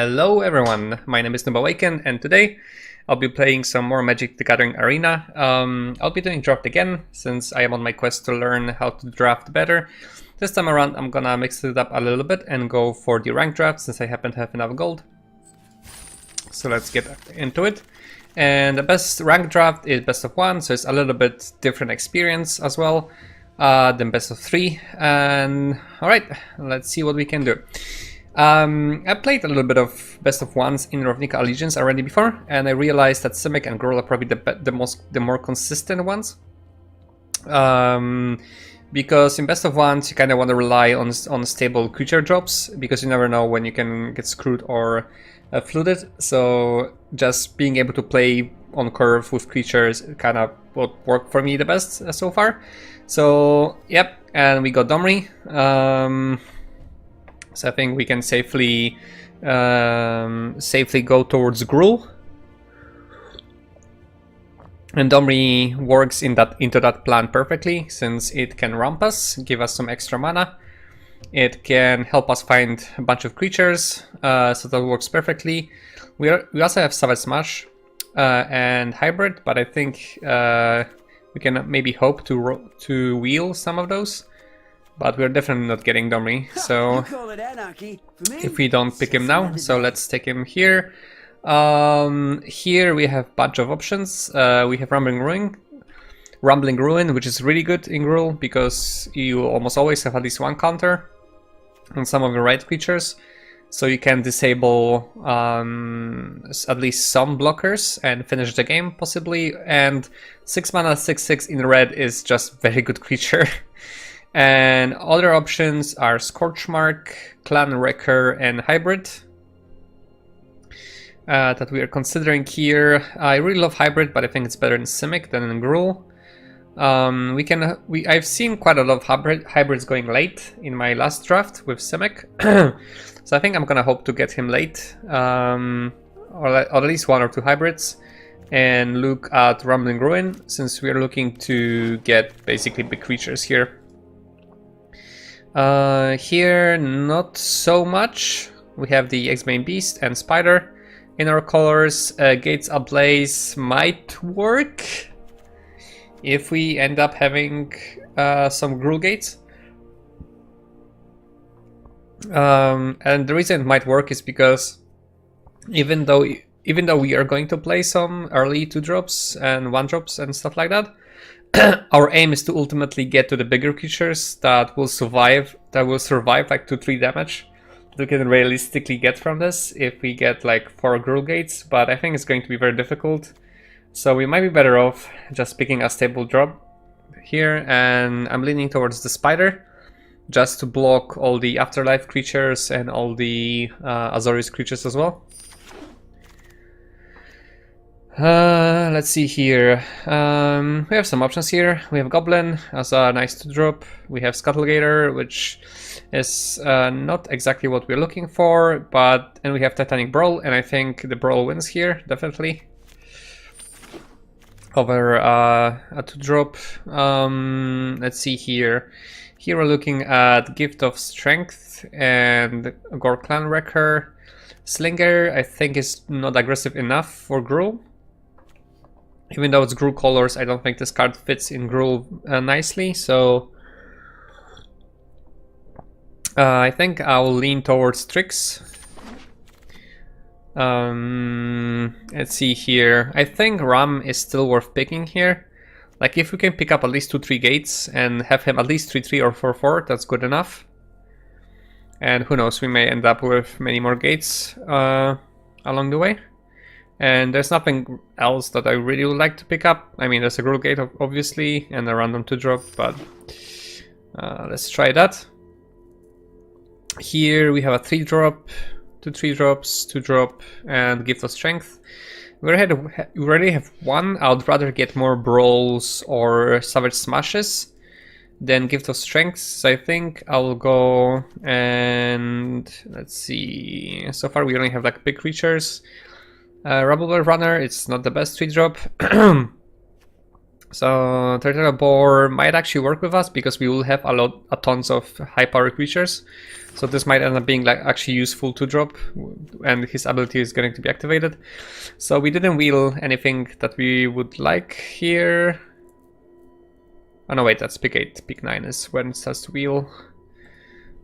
Hello everyone, my name is Noob, and today I'll be playing some more Magic the Gathering Arena. I'll be doing draft again, since I am on my quest to learn how to draft better. This time around I'm gonna mix it up a little bit and go for the rank draft, since I happen to have enough gold. So let's get into it. And the best rank draft is best of 1, so it's a little bit different experience as well than best of 3. And alright, let's see what we can do. I played a little bit of best of 1s in Ravnica Allegiance already before, and I realized that Simic and Gruul are probably the more consistent ones. Because in best of 1s you kind of want to rely on stable creature drops, because you never know when you can get screwed or flooded. So just being able to play on curve with creatures kind of would work for me the best so far. So yep, and we got Domri. So I think we can safely go towards Gruul. And Domri works into that plan perfectly, since it can ramp us, give us some extra mana. It can help us find a bunch of creatures, so that works perfectly. We also have Savage Smash and Hybrid, but I think we can maybe hope to wheel some of those. But we're definitely not getting Domri, so if we don't pick him now, so let's take him here. Here we have a bunch of options. We have Rumbling Ruin, which is really good in Gruul, because you almost always have at least one counter on some of the right creatures. So you can disable at least some blockers and finish the game, possibly. And 6 mana, 6/6 in red is just very good creature. And other options are Scorchmark, Clan Wrecker, and Hybrid that we are considering here. I really love Hybrid, but I think it's better in Simic than in Gruul. I've seen quite a lot of hybrids going late in my last draft with Simic, so I think I'm gonna hope to get him late, or at least 1 or 2 hybrids, and look at Rumbling Ruin, since we are looking to get basically big creatures here. Here, not so much. We have the X-Bane Beast and Spider in our colors. Gates Ablaze might work if we end up having some Gruul gates. And the reason it might work is because even though we are going to play some early 2-drops and 1-drops and stuff like that, our aim is to ultimately get to the bigger creatures that will survive like 2-3 damage that we can realistically get from this if we get like 4 Gruul gates, but I think it's going to be very difficult. So we might be better off just picking a stable drop here, and I'm leaning towards the Spider just to block all the Afterlife creatures and all the Azorius creatures as well. Let's see here. We have some options here. We have Goblin as a nice 2-drop. We have Scuttlegator, which is not exactly what we're looking for, and we have Titanic Brawl, and I think the Brawl wins here, definitely, over a 2-drop. Let's see here. Here we're looking at Gift of Strength and Gore Clan Wrecker. Slinger, I think, is not aggressive enough for Gruul. Even though it's Gruul colors, I don't think this card fits in Gruul nicely, so I think I'll lean towards Tricks. Let's see here. I think Ram is still worth picking here. Like, if we can pick up at least 2-3 gates and have him at least 3/3 or 4/4, that's good enough. And who knows, we may end up with many more gates along the way. And there's nothing else that I really would like to pick up. I mean, there's a Gruul gate, obviously, and a random 2-drop, but let's try that. Here we have a 3-drop, 2 3-drops, 2-drop, and Gift of Strength. We already have 1. I would rather get more Brawls or Savage Smashes than Gift of Strength, so I think I'll go and let's see. So far we only have like big creatures. Rubble Runner, it's not the best 3-drop. So Turtle Boar might actually work with us because we will have a tons of high power creatures. So this might end up being like actually useful to drop, and his ability is going to be activated. So we didn't wheel anything that we would like here. Oh no, wait, that's pick 8. Pick 9 is when it starts to wheel.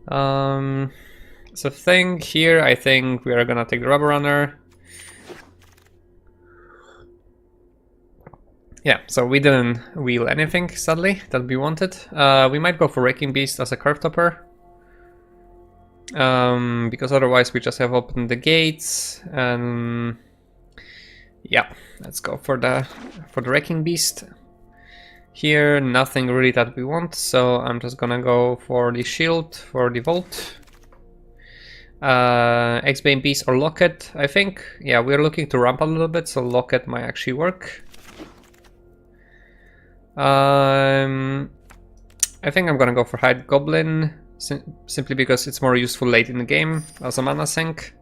So thing here, I think we are gonna take the Rubber Runner. Yeah, so we didn't wheel anything, sadly, that we wanted. We might go for Wrecking Beast as a curve topper. Because otherwise we just have opened the gates, and yeah, let's go for the Wrecking Beast. Here, nothing really that we want, so I'm just gonna go for the shield, for the Volt. X-Bane Beast or Locket, I think. Yeah, we're looking to ramp a little bit, so Locket might actually work. I think I'm gonna go for Hide Goblin, simply because it's more useful late in the game as a mana sink.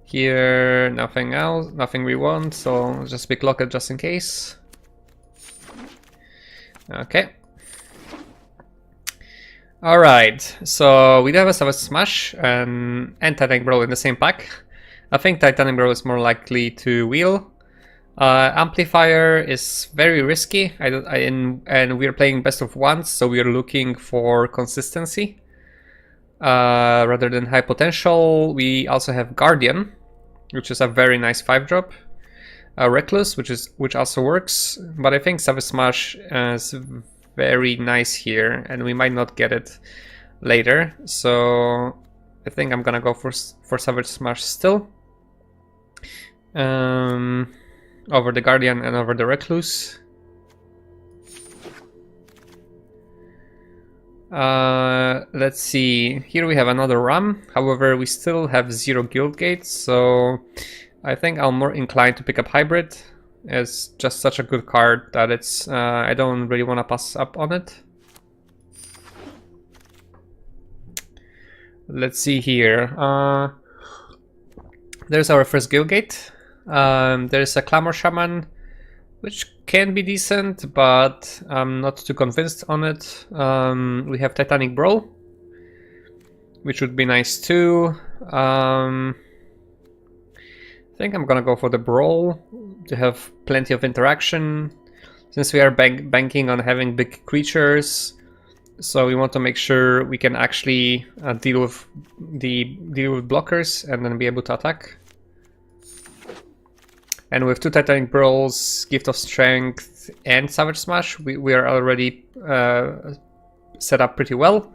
Here, nothing else, nothing we want, so just pick Locket just in case. Okay. Alright, so we do have a Savage Smash and Titanic Brawl in the same pack. I think Titanic Brawl is more likely to wheel. Amplifier is very risky, and we are playing best of ones, so we are looking for consistency rather than high potential. We also have Guardian, which is a very nice 5-drop. Reckless, which also works, but I think Savage Smash is very nice here, and we might not get it later. So I think I'm gonna go for Savage Smash still. Over the Guardian and over the Recluse. Let's see. Here we have another Ram. However, we still have 0 guild gates, so I think I'm more inclined to pick up Hybrid. It's just such a good card that it's I don't really want to pass up on it. Let's see here. There's our first guild gate. There's a Clamor Shaman, which can be decent, but I'm not too convinced on it. We have Titanic Brawl, which would be nice too. I think I'm gonna go for the Brawl to have plenty of interaction, since we are banking on having big creatures. So we want to make sure we can actually deal with blockers and then be able to attack. And with 2 Titanic Brawls, Gift of Strength, and Savage Smash, we are already set up pretty well.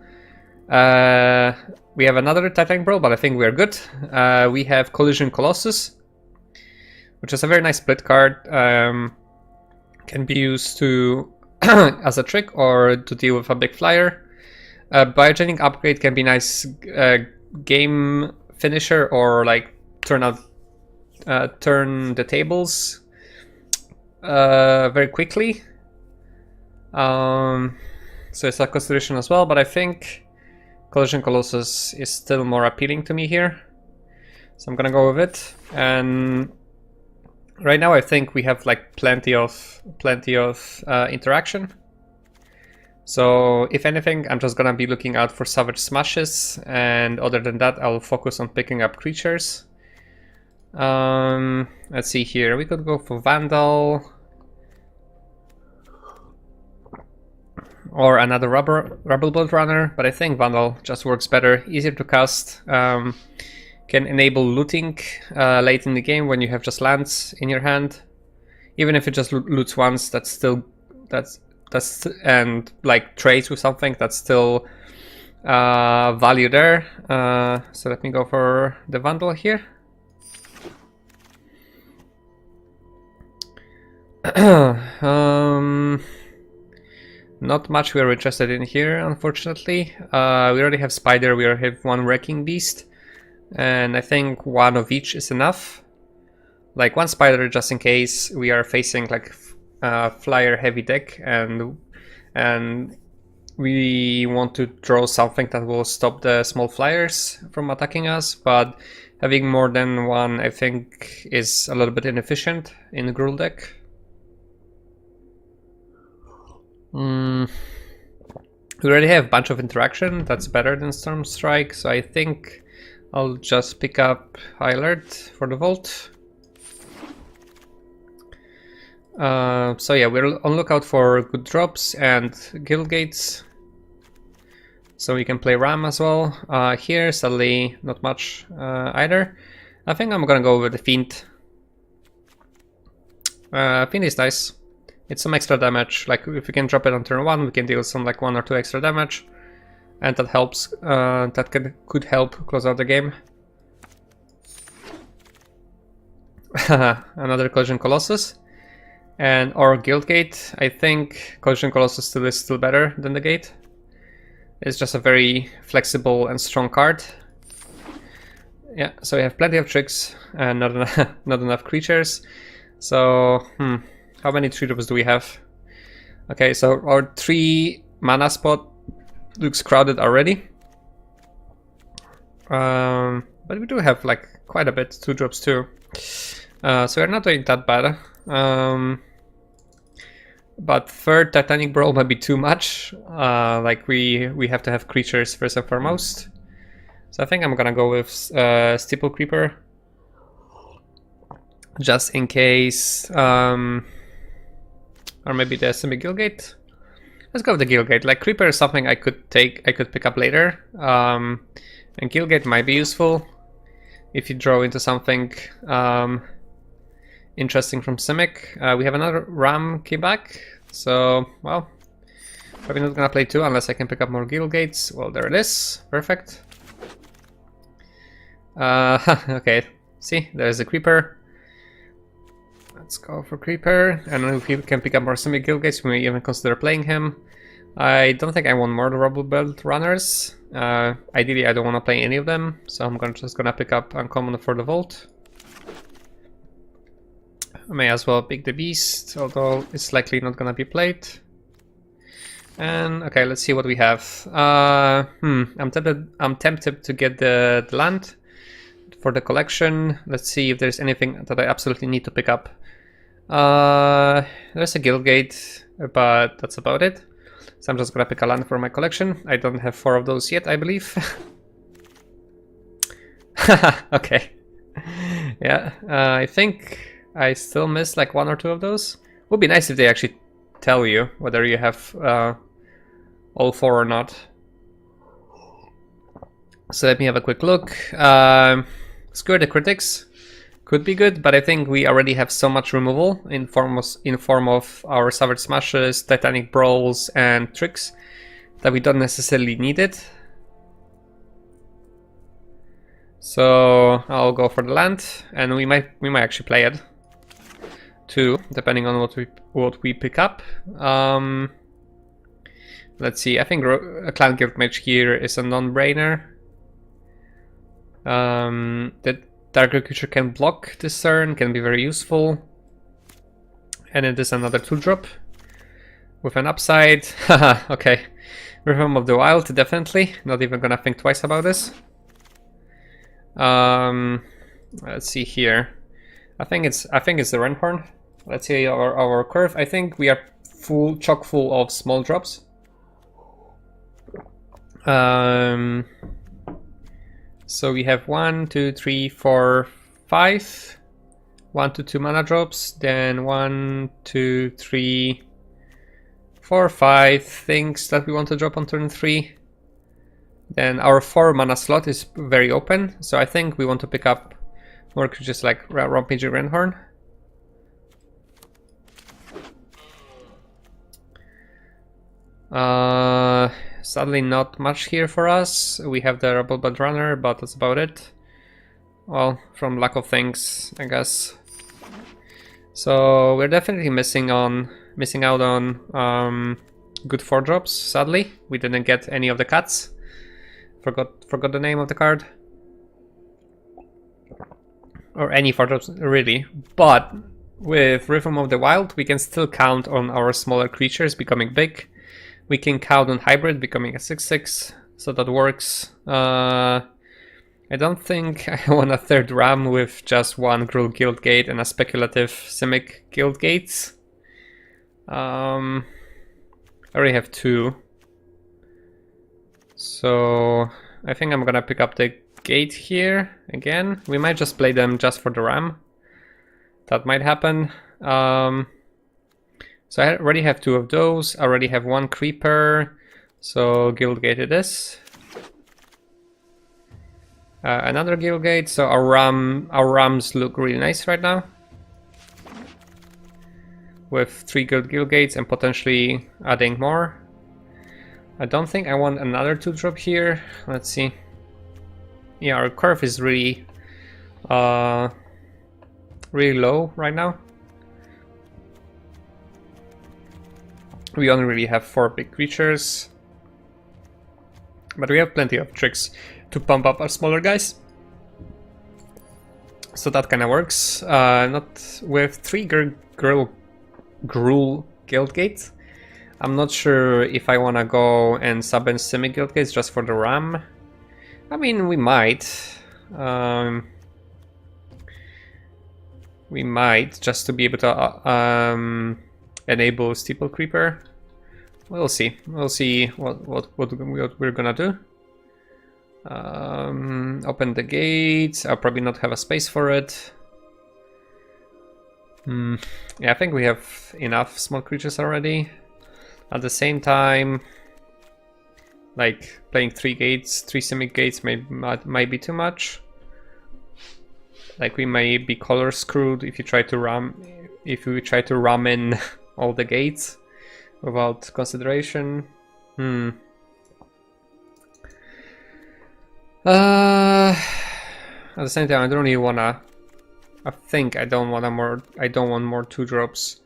We have another Titanic Brawl, but I think we are good. We have Collision Colossus, which is a very nice split card. Can be used to as a trick or to deal with a big flyer. Biogenic Upgrade can be nice game finisher, or like turn the tables very quickly. So it's a consideration as well, but I think Collision Colossus is still more appealing to me here, so I'm gonna go with it. And right now I think we have like plenty of interaction. So if anything, I'm just gonna be looking out for Savage Smashes, and other than that I'll focus on picking up creatures. Let's see here, we could go for Vandal or another Rubble Bolt Runner, but I think Vandal just works better, easier to cast, can enable looting late in the game when you have just lands in your hand. Even if it just loots once, that's and like trades with something, that's still value there. So let me go for the Vandal here. Not much we're interested in here, unfortunately. We already have Spider, we already have 1 Wrecking Beast, and I think 1 of each is enough. Like 1 Spider just in case we are facing like flyer heavy deck, and we want to draw something that will stop the small flyers from attacking us, but having more than 1 I think is a little bit inefficient in the Gruul deck. We already have a bunch of interaction. That's better than Storm Strike, so I think I'll just pick up High Alert for the Vault. So yeah, we're on lookout for good drops and guild gates, so we can play Ram as well. Here, sadly, not much either. I think I'm gonna go with the Fiend. Fiend is nice. It's some extra damage. Like if we can drop it on turn 1, we can deal some like 1 or 2 extra damage, and that helps. That could help close out the game. Another Collision Colossus. And or Guild Gate. I think Collision Colossus is still better than the Gate. It's just a very flexible and strong card. Yeah, so we have plenty of tricks and not enough creatures. So, how many 3-drops do we have? Okay, so our 3 mana spot looks crowded already. But we do have like quite a bit 2-drops too. So we're not doing that bad. But third Titanic Brawl might be too much. Like we have to have creatures first and foremost. So I think I'm gonna go with Steeple Creeper, just in case. Or maybe the Semi-Guild Gate. Let's go with the Guild Gate. Like Creeper is something I could pick up later. And Guild Gate might be useful if you draw into something interesting from Simic. We have another Ram keyback, so well, probably not gonna play 2 unless I can pick up more Guild Gates. Well, there it is, perfect. Okay, see, there's a Creeper. Let's go for Creeper, and if we can pick up more Simic-Guild Gates, we may even consider playing him. I don't think I want more Rubble Belt runners. Ideally, I don't want to play any of them, so I'm just gonna pick up Uncommon for the Vault. I may as well pick the Beast, although it's likely not gonna be played. And okay, let's see what we have. I'm tempted to get the land for the collection. Let's see if there's anything that I absolutely need to pick up. There's a Guild Gate, but that's about it. So I'm just gonna pick a land for my collection. I don't have 4 of those yet, I believe. Okay. Yeah, I think I still missed like 1 or 2 of those. Would be nice if they actually tell you whether you have all 4 or not. So let me have a quick look. Skewer the Critics could be good, but I think we already have so much removal in form of our Savage Smashes, Titanic Brawls, and Tricks that we don't necessarily need it. So I'll go for the land, and we might actually play it too, depending on what we pick up. Let's see. I think a Clan Guild Mage here is a non-brainer. The Darker Creature can block this turn, can be very useful. And it is another 2-drop with an upside. Haha, okay. Rhythm of the Wild, definitely. Not even gonna think twice about this. Let's see here. I think it's the Renhorn. Let's see our curve. I think we are chock full of small drops. So we have 1, 2, 3, 4, 5. 1 to 2 mana drops, then 1, 2, 3, 4, 5 things that we want to drop on turn 3. Then our 4 mana slot is very open, so I think we want to pick up more creatures like Rampaging Renhorn. Sadly not much here for us. We have the Rebel Bud Runner, but that's about it. Well, from lack of things, I guess. So we're definitely missing out on good 4-drops, sadly. We didn't get any of the cats. Forgot the name of the card. Or any 4-drops, really. But with Rhythm of the Wild, we can still count on our smaller creatures becoming big. We can count on Hybrid becoming a 6/6, so that works. I don't think I want a 3rd Ram with just 1 Gruul Guild Gate and a speculative Simic Guild Gates. I already have 2. So I think I'm gonna pick up the gate here again. We might just play them just for the ram. That might happen. So I already have 2 of those. I already have 1 creeper. So guild gate it is. Another guild gate. So our rams look really nice right now. With 3 guild gates and potentially adding more. I don't think I want another 2-drop here. Let's see. Yeah, our curve is really really low right now. We only really have 4 big creatures. But we have plenty of tricks to pump up our smaller guys. So that kind of works. Not with 3 Gruul guild gates. I'm not sure if I want to go and sub in semi guild gates just for the ram. I mean, we might. We might, just to be able to enable Steeple Creeper. We'll see. We'll see what we're gonna do. Open the gates. I'll probably not have a space for it. Yeah, I think we have enough small creatures already. At the same time, like playing 3 gates, 3 semi gates might be too much. Like we may be color screwed if you try to ram in all the gates without consideration. At the same time, I don't really wanna. I think I don't want more 2-drops.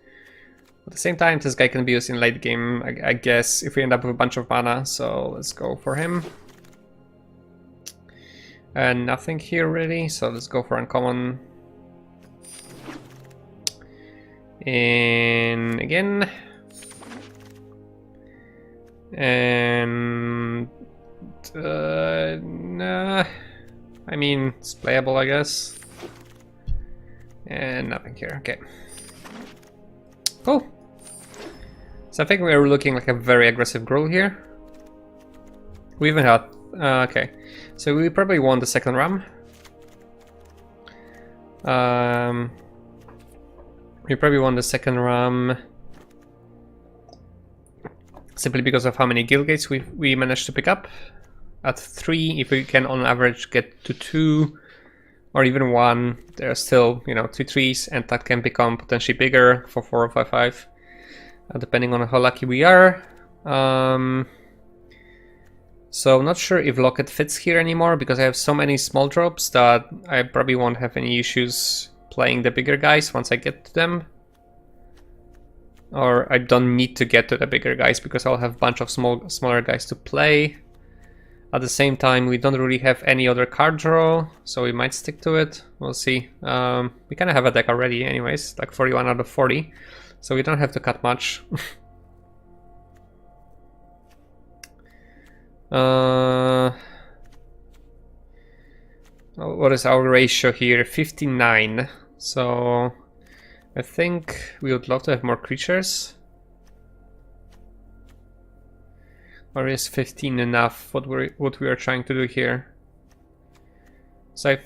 At the same time, this guy can be used in late game, I guess, if we end up with a bunch of mana. So let's go for him. And nothing here really, so let's go for uncommon. And again. And nah. I mean, it's playable, I guess. And nothing here. Okay. Cool. So I think we are looking like a very aggressive Gruul here. We even had. Okay. So we probably won the second ram. We probably won the second ram simply because of how many guild gates we managed to pick up. At 3, if we can on average get to 2 or even 1, there are still, you know, 2 trees, and that can become potentially bigger for 4 or 5, depending on how lucky we are. So I'm not sure if Locket fits here anymore because I have so many small drops that I probably won't have any issues playing the bigger guys once I get to them. Or I don't need to get to the bigger guys because I'll have a bunch of smaller guys to play. At the same time, we don't really have any other card draw, so we might stick to it. We'll see. We kind of have a deck already anyways, like 41 out of 40, so we don't have to cut much. What is our ratio here? 59. So I think we would love to have more creatures. Or is 15 enough? What we are trying to do here? So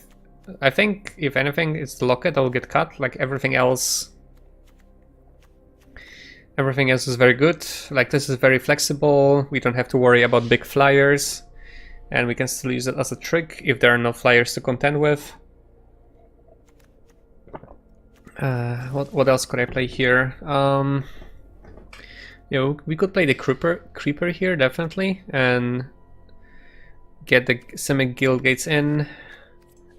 I think if anything, it's the Locket that will get cut. Like everything else is very good. Like this is very flexible. We don't have to worry about big flyers, and we can still use it as a trick if there are no flyers to contend with. What else could I play here? You know, we could play the creeper here definitely, and get the semi guild gates in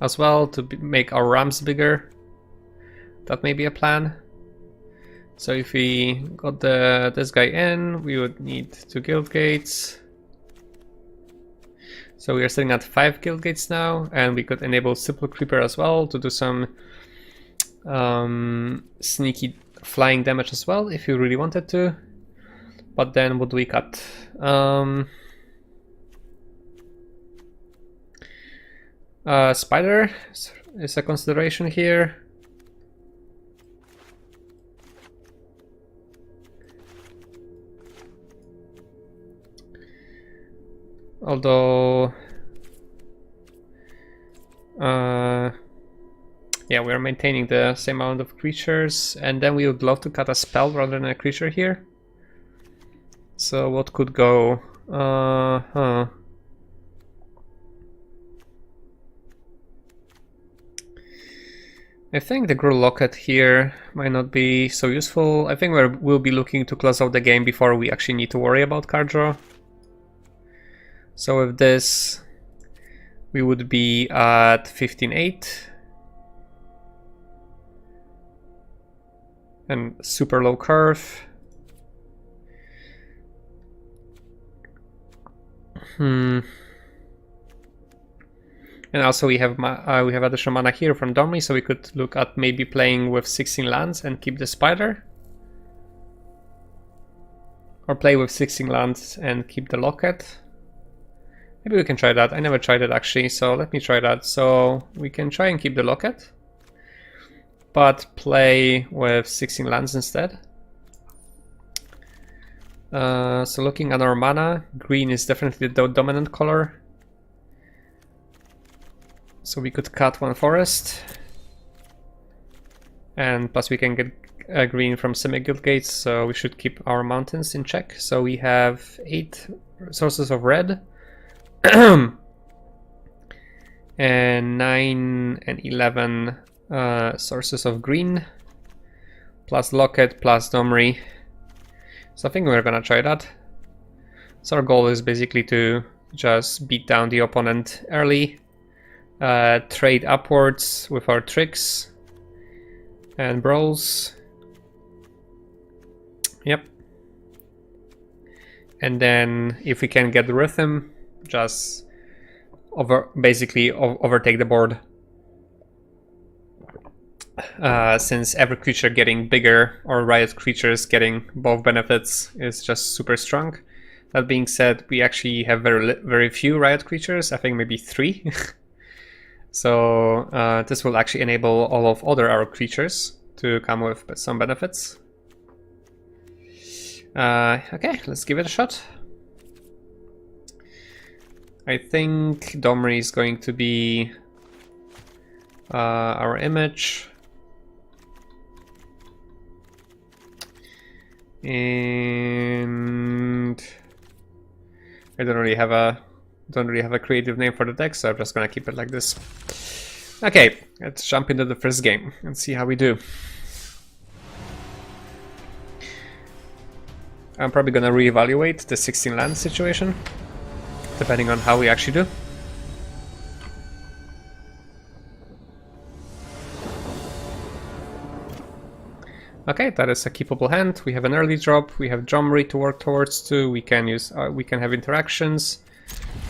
as well to make our rams bigger. That may be a plan. So if we got this guy in, we would need 2 guild gates. So we are sitting at 5 guild gates now, and we could enable Simple Creeper as well to do some sneaky flying damage as well if you really wanted to. But then what do we cut? Spider is a consideration here. Although... yeah, we're maintaining the same amount of creatures, and then we would love to cut a spell rather than a creature here. So what could go? I think the Gruul Locket here might not be so useful. I think we'll be looking to close out the game before we actually need to worry about card draw. So with this, we would be at 15-8. And super low curve. And also we have additional mana here from Domri, so we could look at maybe playing with 16 lands and keep the spider. Or play with 16 lands and keep the locket. Maybe we can try that. I never tried it actually, so let me try that. So we can try and keep the locket, but play with 16 lands instead. So looking at our mana, green is definitely the dominant color. So we could cut one forest. And plus we can get green from semi-guild gates, so we should keep our mountains in check. So we have 8 sources of red. And 9 and 11 sources of green. Plus Locket, plus Domri. So I think we're gonna try that. So our goal is basically to just beat down the opponent early, trade upwards with our tricks and brawls. Yep. And then if we can get the rhythm, just basically overtake the board. Since every creature getting bigger, or riot creatures getting both benefits, is just super strong. That being said, we actually have very few riot creatures, I think maybe 3. So this will actually enable all of other our creatures to come with some benefits. Okay, let's give it a shot. I think Domri is going to be our image. And I don't really have a creative name for the deck, so I'm just gonna keep it like this. Okay, let's jump into the first game and see how we do. I'm probably gonna reevaluate the 16 land situation, depending on how we actually do. Okay, that is a keepable hand. We have an early drop. We have Domri to work towards too. We can use. We can have interactions,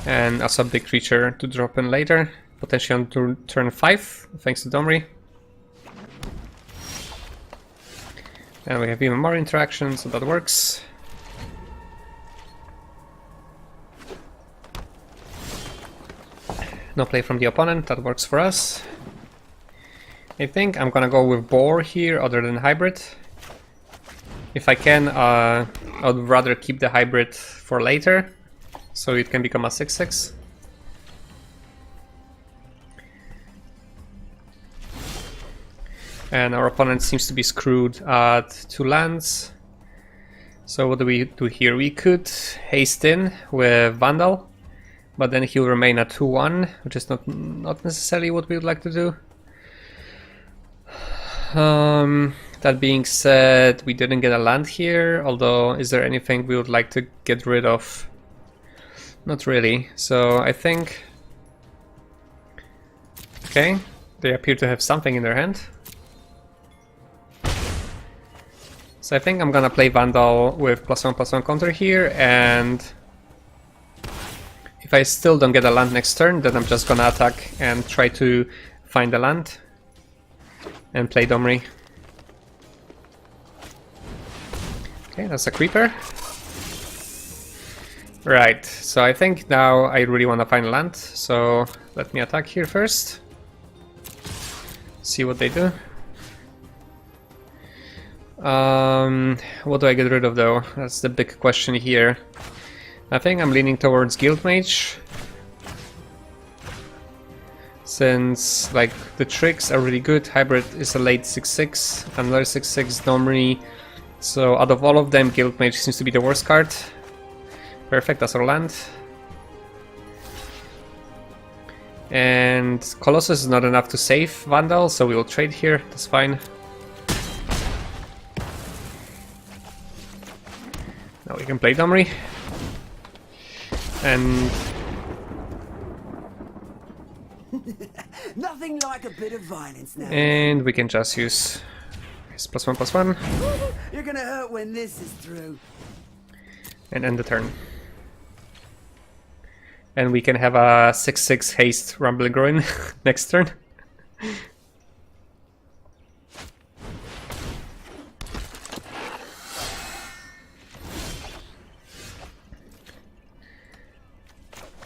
and also a big creature to drop in later, potentially on turn 5, thanks to Domri. And we have even more interactions, so that works. No play from the opponent. That works for us. I think I'm gonna go with boar here other than hybrid. If I can, I would rather keep the hybrid for later, so it can become a 6/6. And our opponent seems to be screwed at 2 lands. So what do we do here? We could haste in with Vandal, but then he'll remain at 2/1, which is not necessarily what we would like to do. That being said, we didn't get a land here, although is there anything we would like to get rid of? Not really, so I think... Okay, they appear to have something in their hand. So I think I'm gonna play Vandal with +1/+1 counter here, and if I still don't get a land next turn, then I'm just gonna attack and try to find a land and play Domri. Okay, that's a creeper. Right, so I think now I really want to find a land, so let me attack here first. See what they do. What do I get rid of though? That's the big question here. I think I'm leaning towards Guild Mage, since like the tricks are really good. Hybrid is a late 6/6, another 6/6 Domri. So out of all of them, Guild Mage seems to be the worst card. Perfect, that's our land. And Colossus is not enough to save Vandal, so we will trade here, that's fine. Now we can play Domri. And nothing like a bit of violence now. And we can just use his +1/+1. You're gonna hurt when this is through. And end the turn. And we can have a 6/6 haste Rumbling Groin next turn.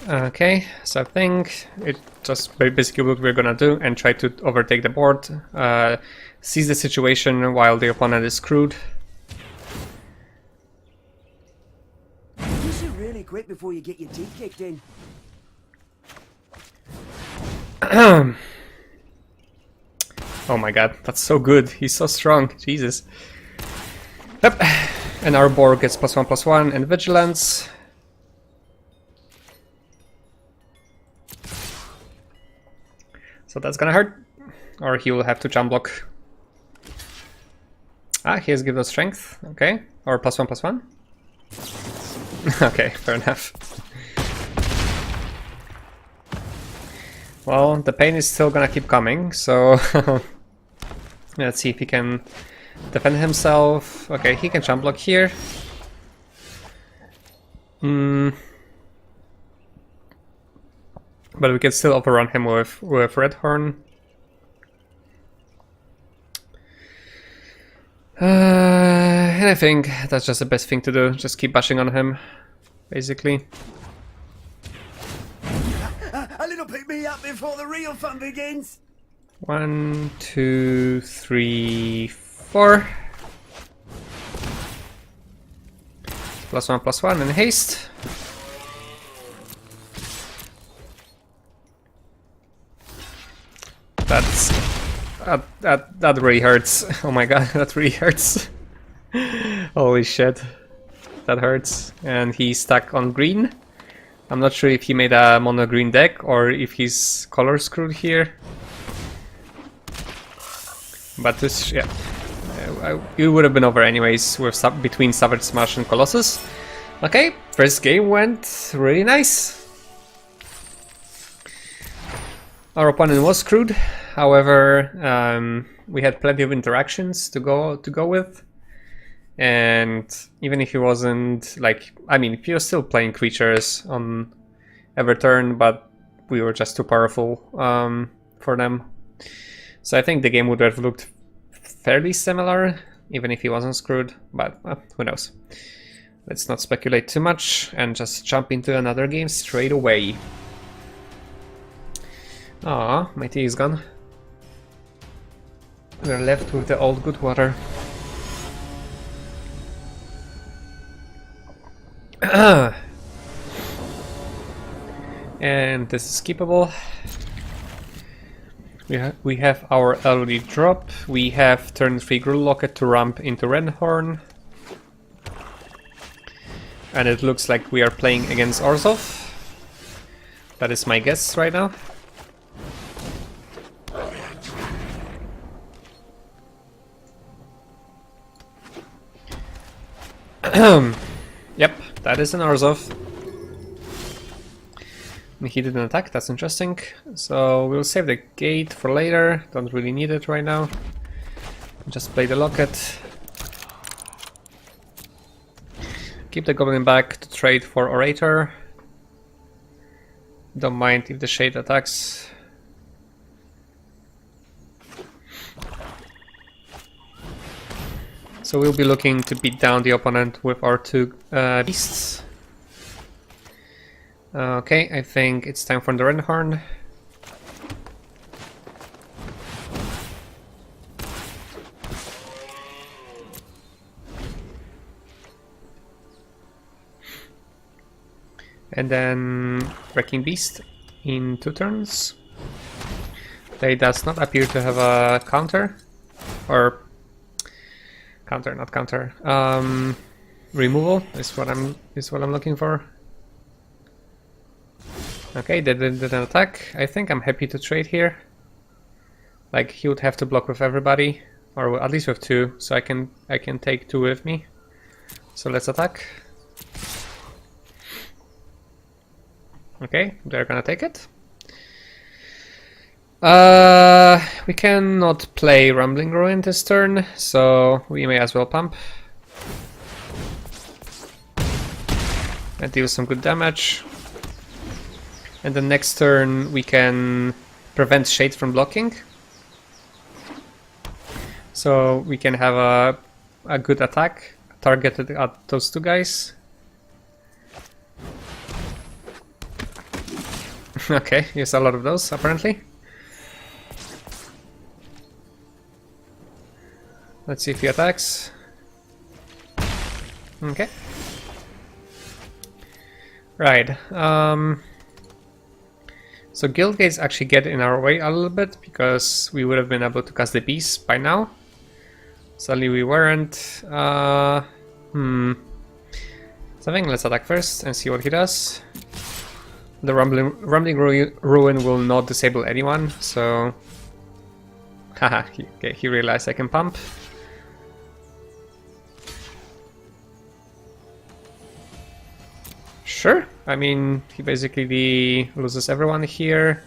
Okay, so I think it just basically what we're gonna do and try to overtake the board, seize the situation while the opponent is screwed. You should really quit before you get your teeth kicked in. Oh my god, that's so good. He's so strong. Jesus. Yep. And our board gets +1/+1 and vigilance. So that's gonna hurt. Or he will have to jump block. Ah, he has given us strength. Okay. Or +1/+1. Okay, fair enough. Well, the pain is still gonna keep coming, so let's see if he can defend himself. Okay, he can jump block here. But we can still overrun him with Red Horn. And I think that's just the best thing to do. Just keep bashing on him, basically. A little pick me up before the real fun begins. 1, 2, 3, 4. +1/+1 and haste. That really hurts. Oh my god, that really hurts. Holy shit. That hurts. And he's stuck on green. I'm not sure if he made a mono green deck or if he's color screwed here. But this, yeah. It would have been over anyways with between Savage Smash and Colossus. Okay, first game went really nice. Our opponent was screwed. However, we had plenty of interactions to go with, and even if he wasn't like, I mean, he was still playing creatures on every turn, but we were just too powerful for them. So I think the game would have looked fairly similar, even if he wasn't screwed. But who knows? Let's not speculate too much and just jump into another game straight away. Ah, my tea is gone. We're left with the old good water. And this is skippable. We have our early drop. We have turn 3 Gruul Locket to ramp into Renhorn. And it looks like we are playing against Orzhov. That is my guess right now. Yep, that is an Orzhov. He didn't attack, that's interesting. So we'll save the gate for later, don't really need it right now. Just play the locket. Keep the goblin back to trade for Orator. Don't mind if the shade attacks. So we'll be looking to beat down the opponent with our 2 beasts. Okay, I think it's time for the Renhorn. And then Wrecking Beast in 2 turns. They does not appear to have a counter. Or counter, not counter. Removal is what I'm looking for. Okay, they did an attack. I think I'm happy to trade here. Like, he would have to block with everybody, or at least with 2, so I can take 2 with me. So let's attack. Okay, they're gonna take it. We cannot play Rumbling Ruin this turn, so we may as well pump. And deal some good damage. And the next turn we can prevent Shade from blocking. So we can have a good attack targeted at those 2 guys. Okay, use a lot of those apparently. Let's see if he attacks. Okay. Right. So Guild Gates actually get in our way a little bit because we would have been able to cast the Beast by now. Sadly we weren't. So I think let's attack first and see what he does. The Rumbling Ruin will not disable anyone, so... Haha, he realized I can pump. Sure, I mean, he basically loses everyone here.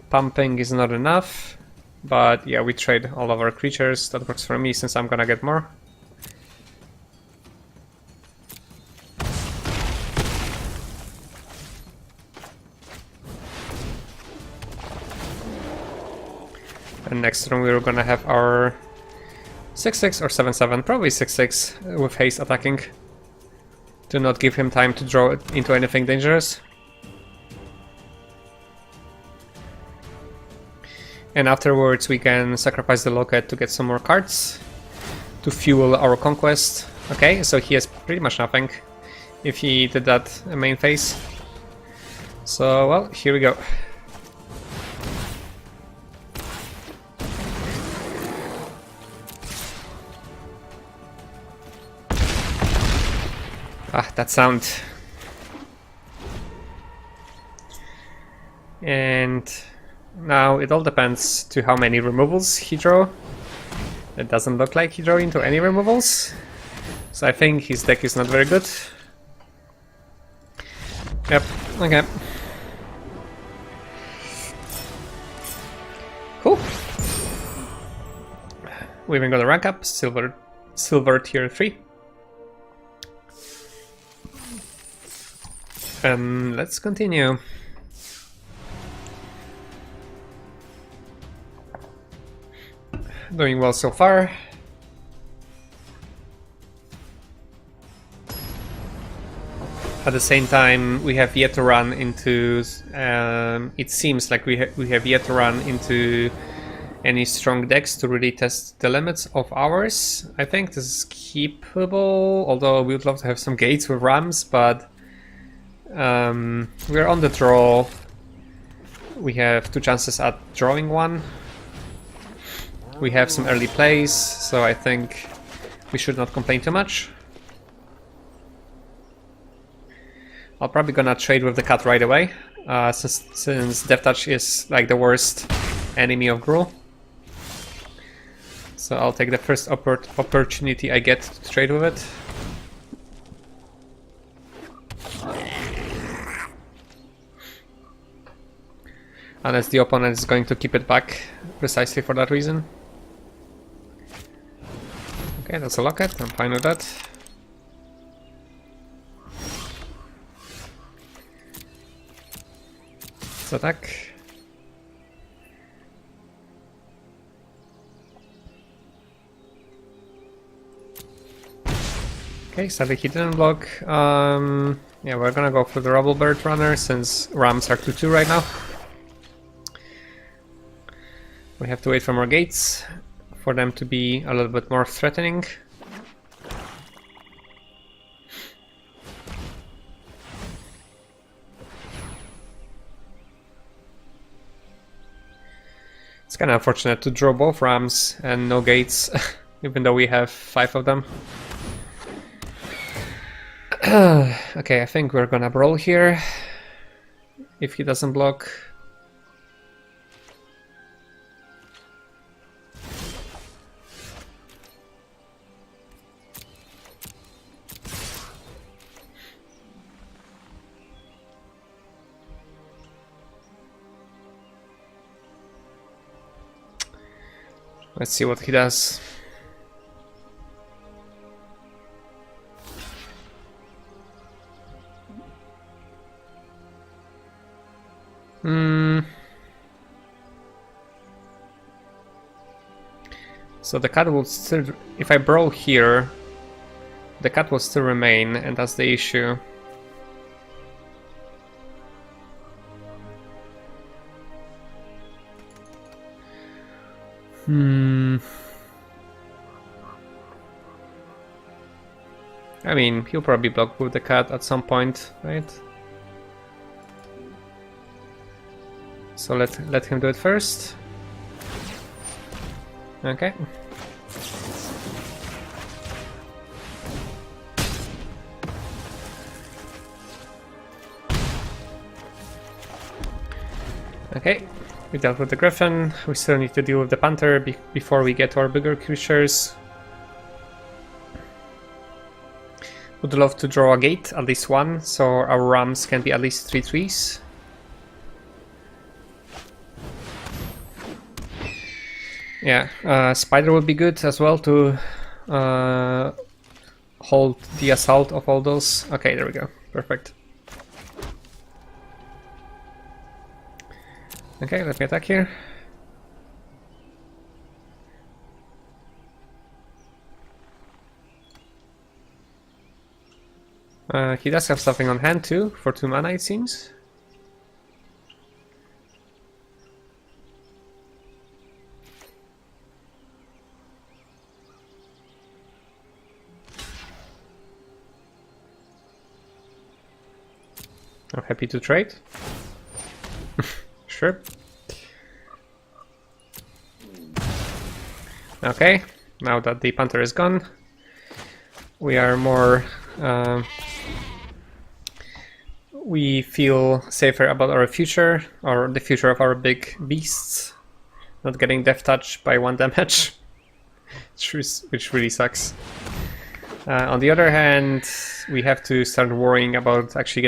Pumping is not enough, but yeah, we trade all of our creatures. That works for me since I'm gonna get more. And next turn we're gonna have our 6/6 or 7/7, probably 6/6 with haste attacking. Do not give him time to draw into anything dangerous. And afterwards we can sacrifice the Locket to get some more cards to fuel our conquest. Okay, so he has pretty much nothing if he did that main phase. So, well, here we go. Ah, that sound. And now it all depends to how many removals he draw. It doesn't look like he drew into any removals, so I think his deck is not very good. Yep, okay. Cool. We're even gonna rank up, silver tier 3. Let's continue. Doing well so far. At the same time, we have yet to run into. It seems like we have yet to run into any strong decks to really test the limits of ours. I think this is keepable, although we would love to have some gates with Rams, but. We're on the draw. We have 2 chances at drawing 1. We have some early plays, so I think we should not complain too much. I'm probably gonna trade with the cat right away, since Death Touch is like the worst enemy of Gruul. So I'll take the first opportunity I get to trade with it. Unless the opponent is going to keep it back precisely for that reason. Okay, that's a Locket, I'm fine with that. Let's attack. Okay, sadly he didn't block. Yeah, we're gonna go for the Rubblebird Runner since Rams are 2/2 right now. We have to wait for more gates for them to be a little bit more threatening. kind of unfortunate to draw both Rams and no gates, even though we have 5 of them. Okay, I think we're gonna brawl here, if he doesn't block. Let's see what he does. So the cat will still, if I brawl here, the cat will still remain, and that's the issue. I mean, he'll probably block with the cat at some point, right? So let him do it first. Okay. Okay, we dealt with the Griffin. We still need to deal with the Panther before we get to our bigger creatures. Would love to draw a gate, at least one, so our Rams can be at least 3/3s. Yeah, Spider would be good as well to hold the assault of all those. Okay, there we go. Perfect. Okay, let me attack here. He does have something on hand too, for 2 mana it seems. I'm happy to trade. Sure. Okay, now that the Panther is gone, we are more... we feel safer about our future, or the future of our big beasts, not getting death touch by 1 damage, which really sucks. On the other hand, we have to start worrying about actually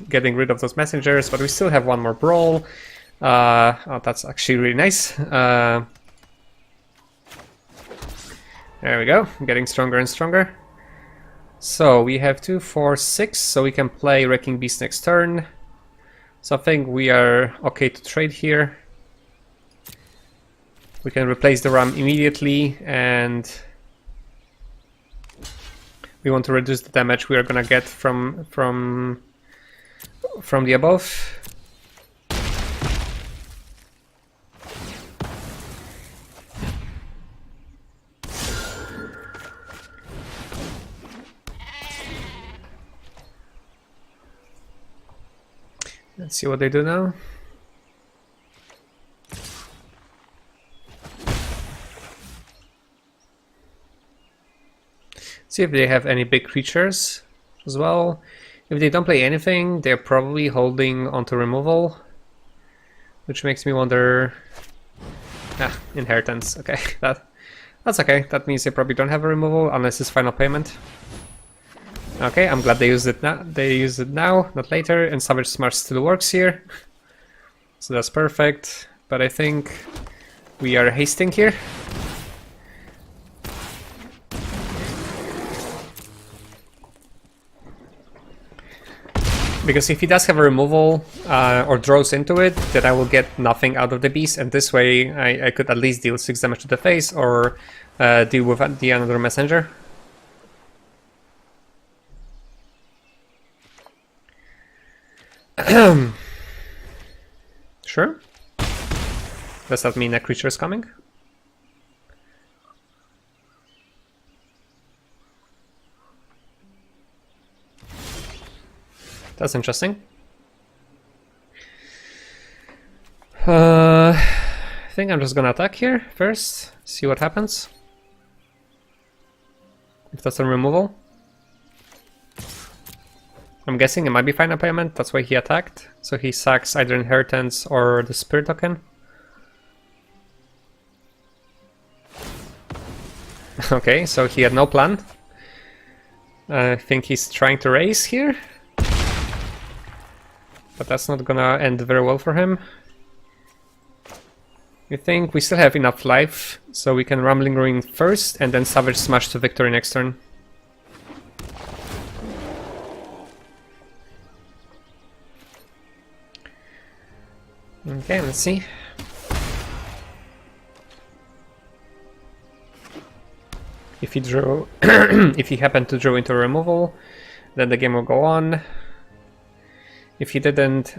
getting rid of those messengers, but we still have 1 more brawl. Oh, that's actually really nice. There we go, getting stronger and stronger. So we have 2, 4, 6, so we can play Wrecking Beast next turn. So I think we are okay to trade here. We can replace the Ram immediately, and we want to reduce the damage we are gonna get from the above. Let's see what they do now. See if they have any big creatures as well. If they don't play anything, they're probably holding onto removal, which makes me wonder. Ah, inheritance. Okay, that's okay. That means they probably don't have a removal unless it's final payment. Okay, I'm glad they used it now. They used it now, not later, and Savage Smart still works here, so that's perfect. But I think we are hasting here. Because if he does have a removal or draws into it, then I will get nothing out of the beast, and this way I could at least deal 6 damage to the face or deal with the another messenger. Sure. Does that mean a creature is coming? That's interesting. think I'm just gonna attack here first, see what happens. If that's a removal. I'm guessing it might be final payment, that's why he attacked. So he sacks either Inheritance or the Spirit Token. Okay, so he had no plan. I think he's trying to raise here. But that's not gonna end very well for him. I think we still have enough life, so we can Rumbling Ruin first and then Savage Smash to victory next turn. Okay, let's see. If he drew, if he happened to draw into a removal, then the game will go on. If he didn't,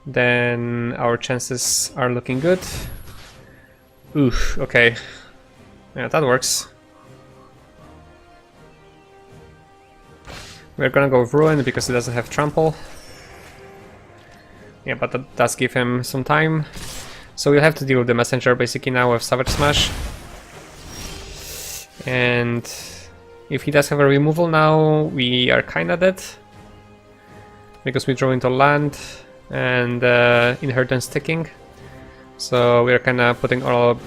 then our chances are looking good. Oof, okay. Yeah, that works. We're gonna go with Ruin because he doesn't have Trample. Yeah, but that does give him some time. So we'll have to deal with the Messenger basically now with Savage Smash. And if he does have a removal now, we are kinda dead. Because we draw into land and Inheritance ticking. So we're kinda putting all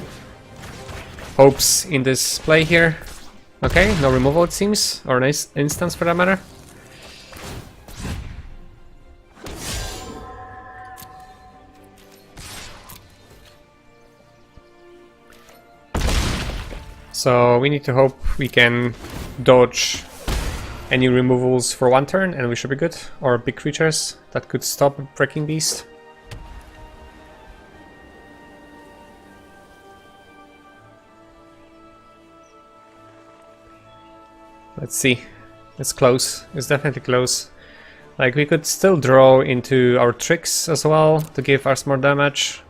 hopes in this play here. Okay, no removal it seems, or an instance for that matter. So we need to hope we can dodge any removals for one turn and we should be good. Or big creatures that could stop Breaking Beast. Let's see. It's close. It's definitely close. Like, we could still draw into our tricks as well to give us more damage.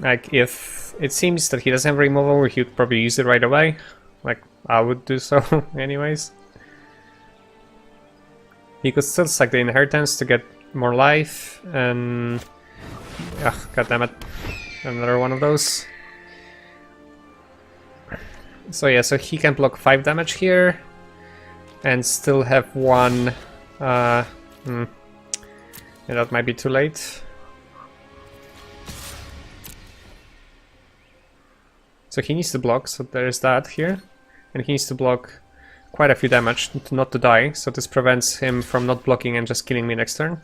Like, if it seems that he doesn't have removal, he would probably use it right away. Like, I would do so anyways. He could still sack the Inheritance to get more life, and... ugh, goddammit. Another one of those. So yeah, so he can block 5 damage here, and still have one... yeah, that might be too late. So he needs to block, so there's that here. And he needs to block quite a few damage not to die, so this prevents him from not blocking and just killing me next turn.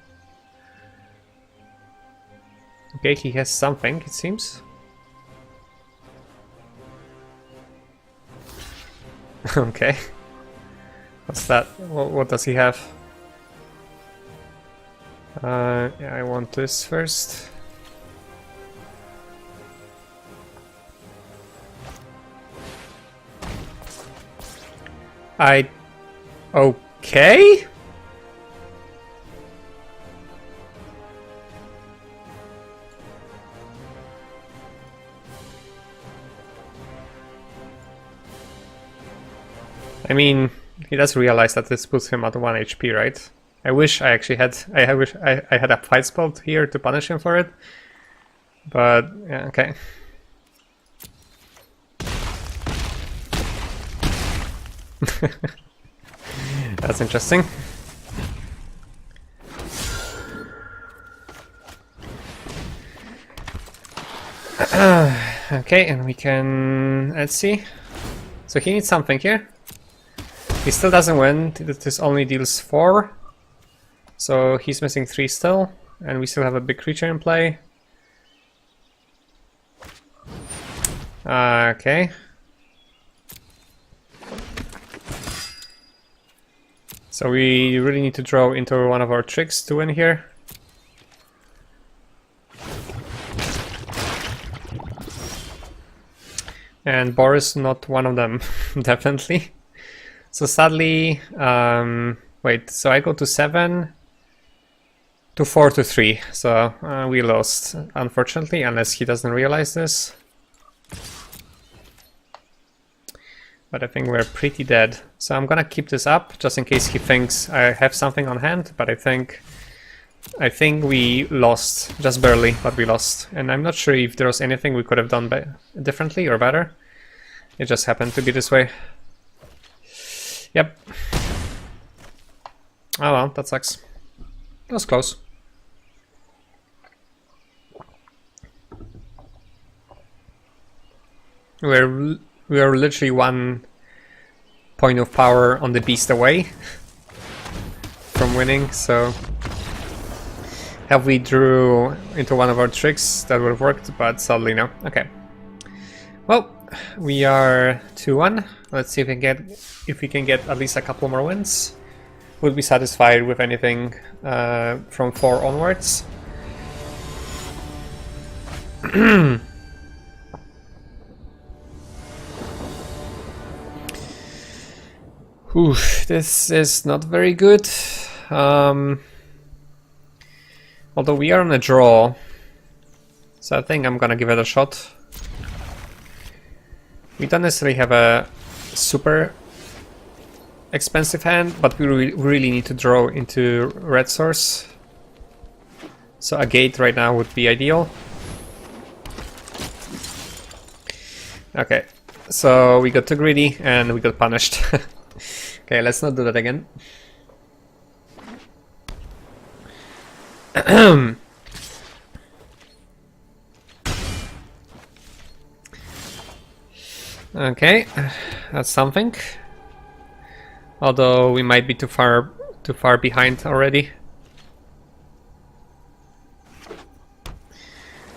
Okay, he has something, it seems. Okay. What's that? What does he have? Yeah, I want this first. Okay? I mean, he does realize that this puts him at 1 HP, right? I wish I actually had... I wish I had a fight spell here to punish him for it. But, yeah, okay. That's interesting. Okay, and we can... let's see. So he needs something here. He still doesn't win. This only deals 4. So he's missing 3 still. And we still have a big creature in play. Okay. So we really need to draw into one of our tricks to win here. And Boris not one of them, definitely. So sadly, wait, so I go to 7 to 4 to 3. So we lost, unfortunately, unless he doesn't realize this. But I think we're pretty dead. So I'm gonna keep this up, just in case he thinks I have something on hand, but I think I think we lost, just barely, but we lost. And I'm not sure if there was anything we could have done differently or better. It just happened to be this way. Yep. Oh well, that sucks. That was close. We're literally 1 point of power on the beast away from winning, so have we drew into one of our tricks that would have worked, but sadly no. Okay. Well, we are 2-1. Let's see if we can get at least a couple more wins. Would be satisfied with anything from 4 onwards. Oof, this is not very good. Although we are on a draw, so I think I'm gonna give it a shot. We don't necessarily have a super expensive hand, but we really need to draw into red source. So a gate right now would be ideal. Okay, so we got too greedy and we got punished. Okay, let's not do that again. Okay, that's something. Although we might be too far behind already.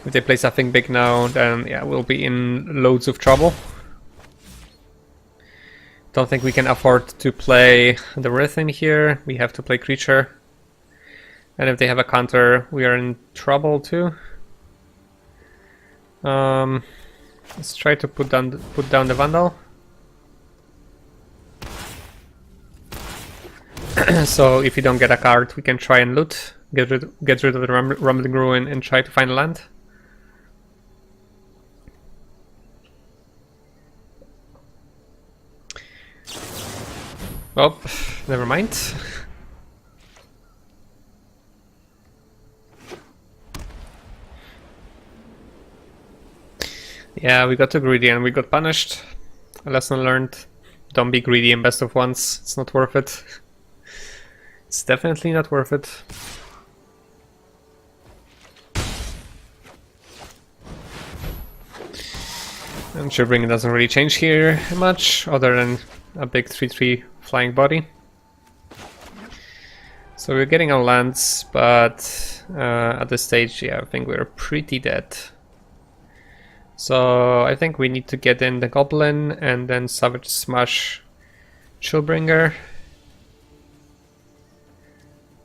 If they play something big now, then yeah, we'll be in loads of trouble. Don't think we can afford to play the Rhythm here. We have to play creature. And if they have a counter, we are in trouble too. Let's try to put down the Vandal. So if you don't get a card, we can try and loot, get rid of the Rumbling Ruin and try to find land. Oh, never mind. Yeah, we got too greedy and we got punished. A lesson learned. Don't be greedy in best of ones. It's not worth it. It's definitely not worth it. And Shivering doesn't really change here much, other than a big 3/3 flying body. So we're getting our lands, but at this stage, yeah, I think we're pretty dead. So I think we need to get in the Goblin and then Savage Smash Chillbringer.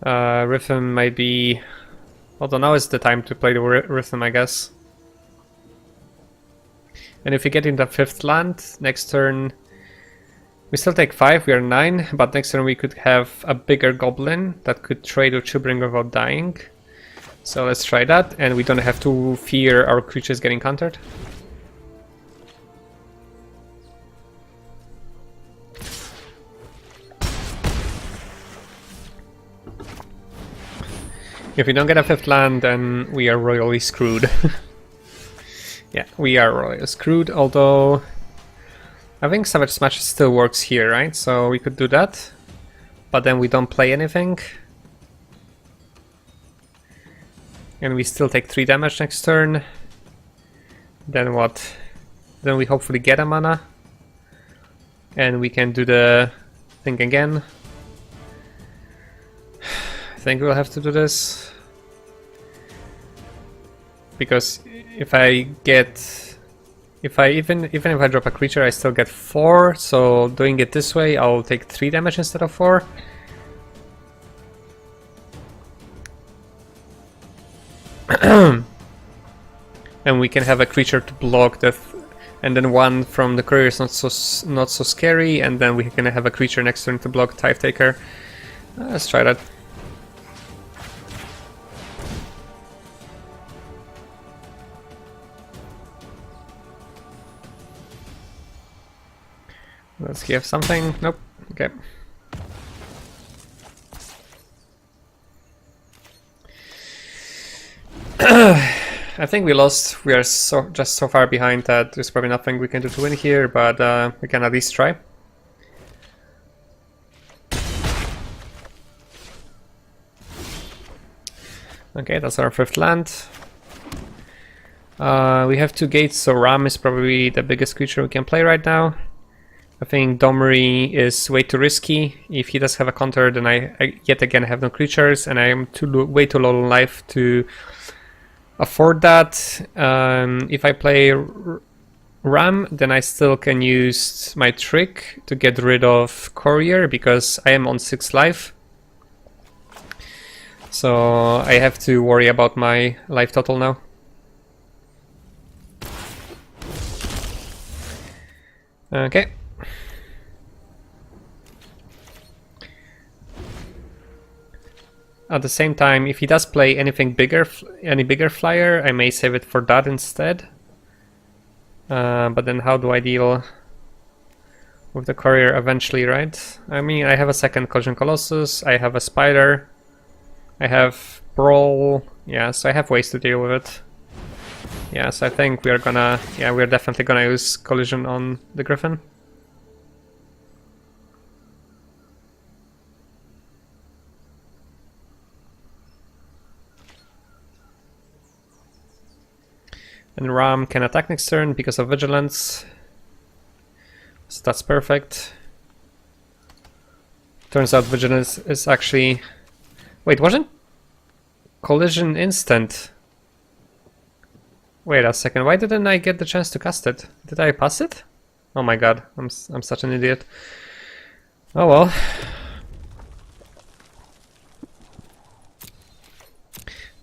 Rhythm might be... Although now is the time to play the Rhythm, I guess. And if we get in the 5th land, next turn... We still take 5, we are 9, but next turn we could have a bigger Goblin that could trade with Chillbringer without dying. So let's try that, and we don't have to fear our creatures getting countered. If we don't get a 5th land, then we are royally screwed. Yeah, we are royally screwed, although... I think Savage Smash still works here, right? So we could do that, but then we don't play anything. And we still take 3 damage next turn. Then what? Then we hopefully get a mana. And we can do the thing again. I think we'll have to do this. Because if I get... even if I drop a creature, I still get 4. So doing it this way, I'll take 3 damage instead of 4. And we can have a creature to block that, and then one from the courier is not so scary, and then we can have a creature next turn to block Tithe Taker. Let's try that. Let's give something. Nope. Okay. I think we lost. We are just so far behind that there's probably nothing we can do to win here, but we can at least try. Okay, that's our 5th land. We have 2 gates, so Ram is probably the biggest creature we can play right now. I think Domri is way too risky. If he does have a counter, then I yet again have no creatures, and I am way too low on life to afford that. If I play Ram, then I still can use my trick to get rid of Courier, because I am on 6 life. So I have to worry about my life total now. Okay. At the same time, if he does play anything bigger, any bigger flyer, I may save it for that instead. But then how do I deal with the Courier eventually, right? I mean, I have a 2nd Collision Colossus, I have a Spider, I have Brawl, yeah, so I have ways to deal with it. Yeah, so I think we're definitely gonna use Collision on the Griffin. And Ram can attack next turn because of Vigilance. So that's perfect. Turns out Vigilance is actually... Wait, wasn't Collision instant? Wait a second, why didn't I get the chance to cast it? Did I pass it? Oh my god, I'm such an idiot. Oh well.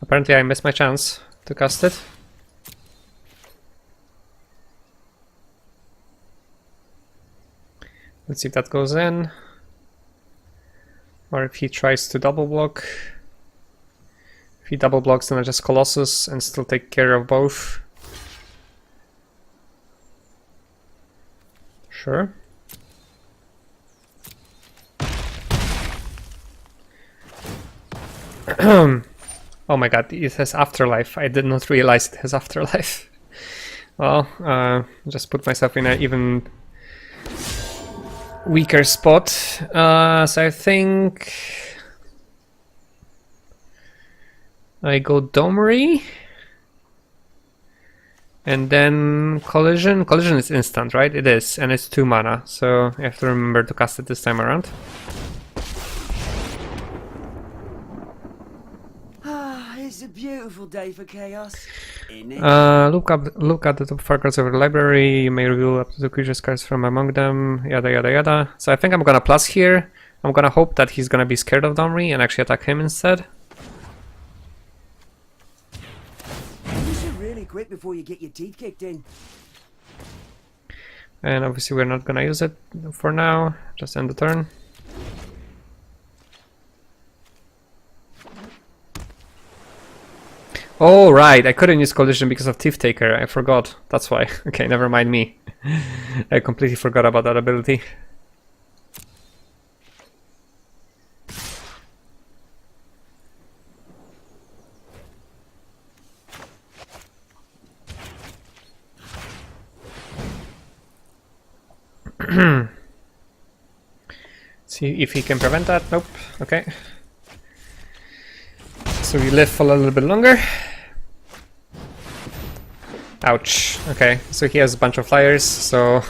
Apparently I missed my chance to cast it. Let's see if that goes in. Or if he tries to double block. If he double blocks, then I just Colossus and still take care of both. Sure. Oh my god, it has Afterlife. I did not realize it has Afterlife. Well, just put myself in an even weaker spot. So I think I go Domri and then Collision. Collision is instant, right? It is, and it's 2 mana, so I have to remember to cast it this time around. It's a beautiful day for chaos, isn't it? Look at the top 4 cards of the library. You may reveal up to 2 creatures cards from among them. Yada yada yada. So I think I'm gonna plus here. I'm gonna hope that he's gonna be scared of Domri and actually attack him instead. You should really quit before you get your teeth kicked in. And obviously we're not gonna use it for now. Just end the turn. Oh right, I couldn't use Collision because of Thief Taker. I forgot. That's why. Okay, never mind me. I completely forgot about that ability. See if he can prevent that. Nope. Okay. So we live for a little bit longer. Ouch. Okay, so he has a bunch of flyers, so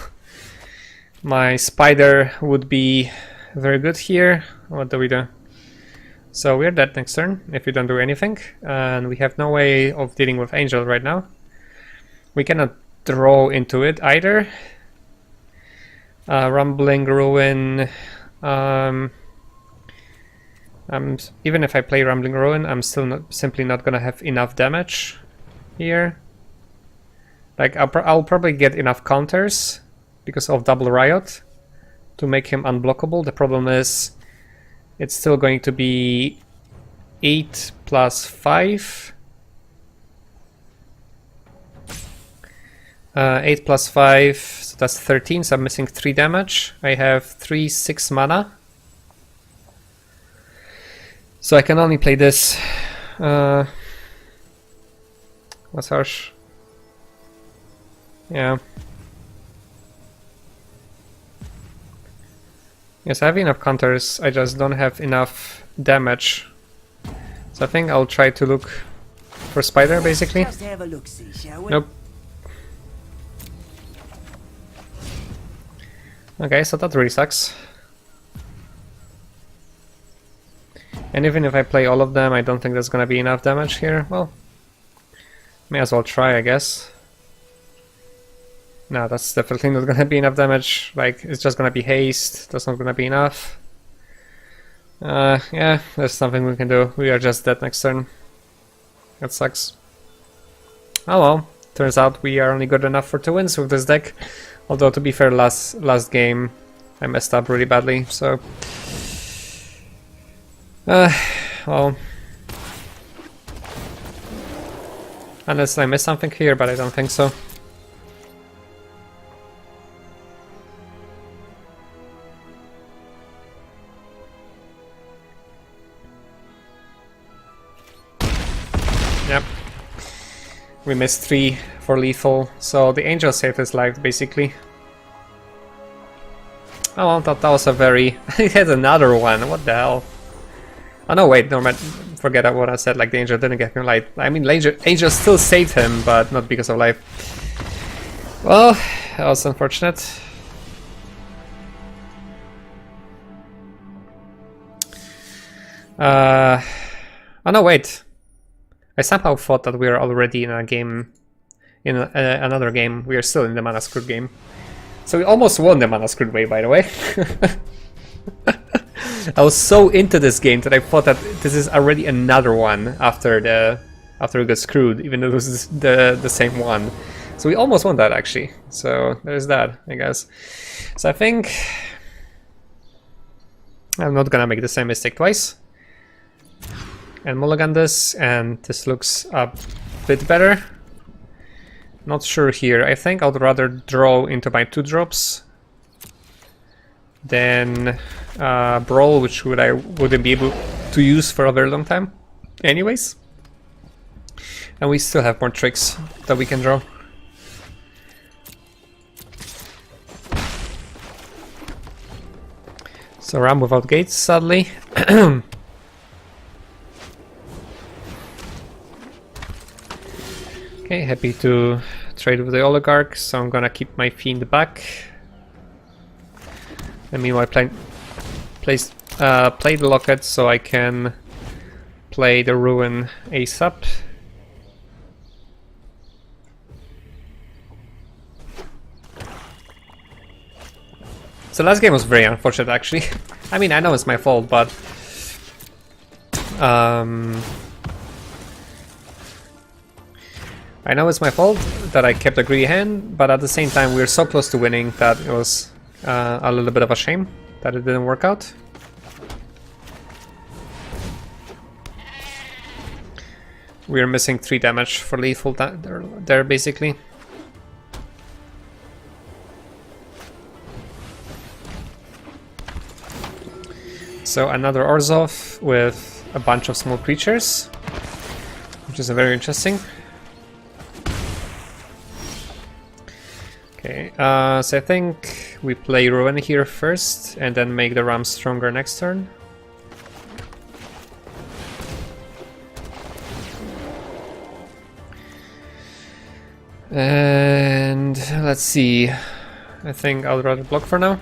my Spider would be very good here. What do we do? So we're dead next turn if we don't do anything, and we have no way of dealing with Angel right now. We cannot draw into it either. Rumbling Ruin. Even if I play Rumbling Ruin, I'm still simply not gonna have enough damage here. Like I'll probably get enough counters because of Double Riot to make him unblockable. The problem is it's still going to be 8 plus 5. 8 plus 5, so that's 13, so I'm missing 3 damage. I have 6 mana. So I can only play this was harsh. Yeah. Yes, I have enough counters, I just don't have enough damage. So I think I'll try to look for spider, basically. Just have a look-see, shall we? Nope. Okay, so that really sucks. And even if I play all of them, I don't think there's gonna be enough damage here. Well, may as well try, I guess. No, that's definitely not gonna be enough damage. Like, it's just gonna be haste. That's not gonna be enough. Yeah, there's something we can do. We are just dead next turn. That sucks. Oh well. Turns out we are only good enough for 2 wins with this deck. Although, to be fair, last game I messed up really badly, so... well... Unless I missed something here, but I don't think so. Yep. We missed 3 for lethal, so the angel saved his life, basically. Oh well, that was a very... he had another one, what the hell? Oh no, wait, no, forget what I said, like the angel didn't get him light. I mean, angel still saved him, but not because of life. Well, that was unfortunate. Oh no, wait. I somehow thought that we are already in a game, in another game. We are still in the Mana Screwed game. So we almost won the Mana Screwed way, by the way. I was so into this game that I thought that this is already another one after we got screwed, even though this is the same one. So we almost won that, actually. So there's that, I guess. So I think I'm not gonna make the same mistake twice. And mulligan this, and this looks a bit better. Not sure here. I think I would rather draw into my 2 drops than Brawl, which I wouldn't be able to use for a very long time anyways. And we still have more tricks that we can draw. So Ram without gates, sadly. Okay, happy to trade with the Oligarch, so I'm gonna keep my Fiend back. And meanwhile play the Locket so I can play the Ruin ASAP. So last game was very unfortunate, actually. I mean, I know it's my fault, but... I know it's my fault that I kept a greedy hand, but at the same time we were so close to winning that it was a little bit of a shame that it didn't work out. We are missing 3 damage for lethal there basically. So another Orzhov with a bunch of small creatures, which is very interesting. Okay, so I think we play Ruin here first and then make the Ram stronger next turn. And let's see, I think I'll rather block for now.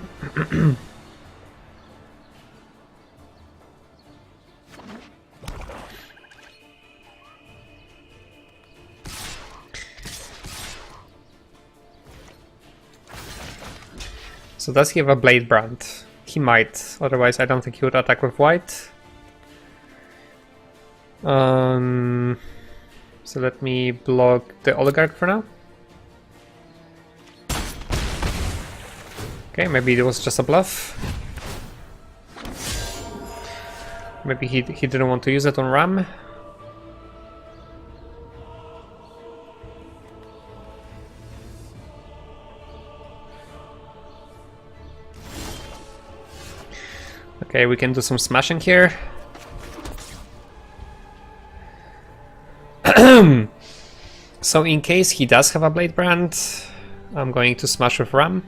So does he have a Blade Brand? He might, otherwise I don't think he would attack with white. So let me block the Oligarch for now. Okay, maybe it was just a bluff. Maybe he didn't want to use it on Ram. Okay, we can do some smashing here. So in case he does have a Blade Brand, I'm going to smash with Ram.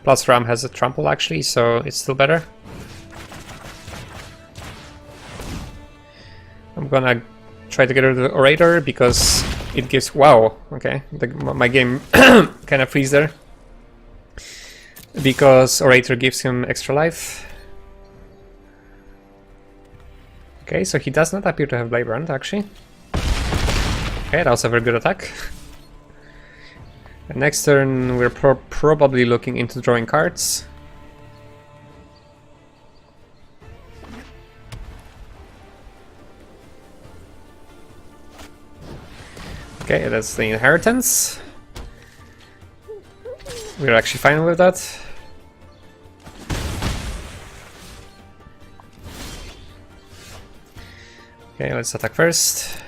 Plus Ram has a trample actually, so it's still better. I'm gonna try to get rid of the Orator because it gives... Wow, okay, my game kind of freeze there. Because Orator gives him extra life. Okay, so he does not appear to have Blade Brand actually. Okay, that was a very good attack. And next turn we're probably looking into drawing cards. Okay, that's the inheritance. We're actually fine with that. Okay, let's attack first.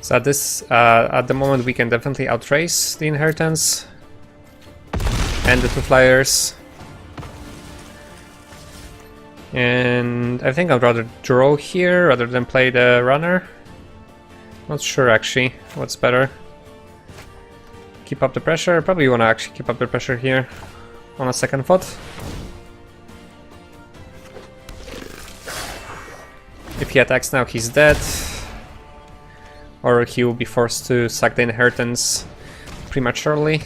So at the moment we can definitely outrace the inheritance and the 2 flyers. And I think I'd rather draw here rather than play the runner. Not sure actually what's better. Keep up the pressure. Probably want to actually keep up the pressure here on a second thought. If he attacks now, he's dead. Or he will be forced to sack the inheritance prematurely.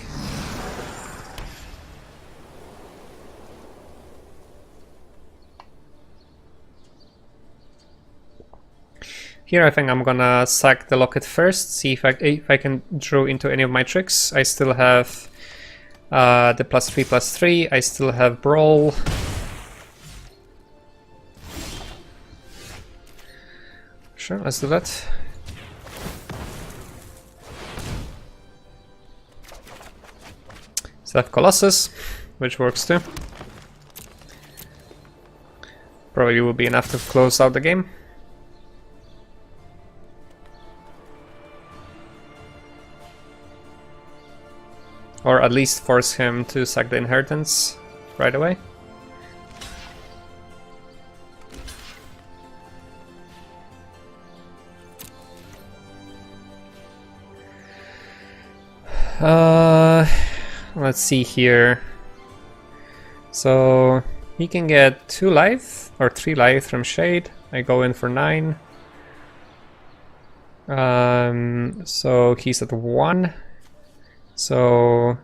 Here I think I'm gonna sack the locket first, see if I can draw into any of my tricks. I still have the +3/+3, I still have Brawl. Sure, let's do that. So I have Colossus, which works too. Probably will be enough to close out the game. Or at least force him to sack the inheritance right away. Let's see here. So he can get 2 life or 3 life from Shade. I go in for 9. So he's at 1. So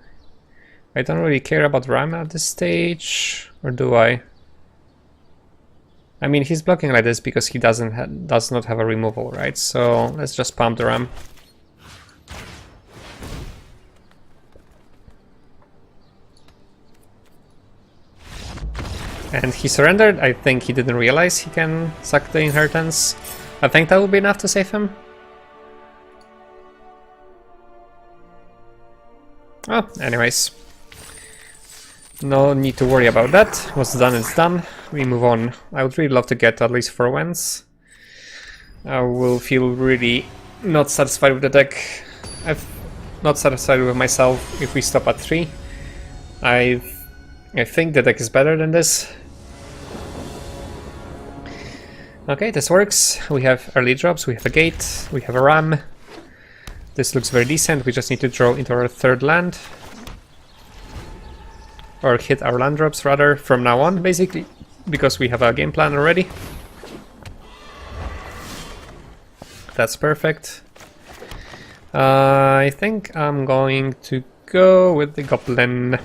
I don't really care about Ram at this stage, or do I? I mean, he's blocking like this because he does not have a removal, right? So let's just pump the Ram. And he surrendered. I think he didn't realize he can suck the inheritance. I think that will be enough to save him. Oh, anyways. No need to worry about that. What's done is done. We move on. I would really love to get at least 4 wins. I will feel really not satisfied with the deck. I'm not satisfied with myself if we stop at 3. I think the deck is better than this. Okay, this works. We have early drops, we have a gate, we have a ram. This looks very decent. We just need to draw into our 3rd land. Or hit our land drops rather from now on, basically, because we have a game plan already. That's perfect. I think I'm going to go with the goblin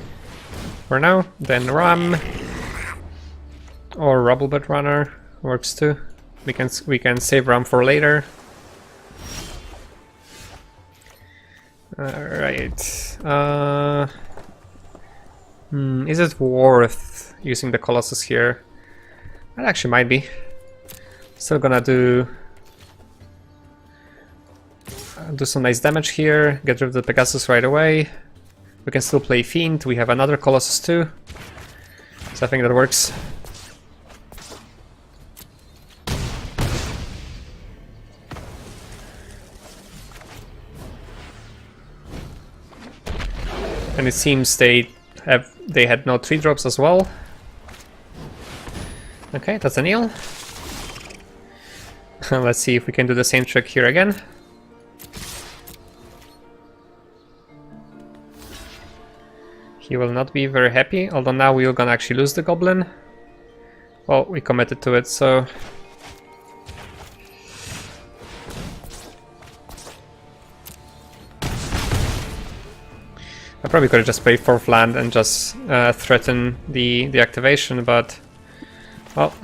for now, then ram or Rubblebud runner works too. We can save ram for later. Alright. Is it worth using the Colossus here? That actually might be. Still gonna do some nice damage here, get rid of the Pegasus right away. We can still play Fiend, we have another Colossus too. So I think that works. And it seems they had no 3-drops as well. Okay, that's a Neil. Let's see if we can do the same trick here again. He will not be very happy, although now we're gonna actually lose the goblin. Well, we committed to it, so... I probably could have just played 4th land and just threaten the activation, but... well...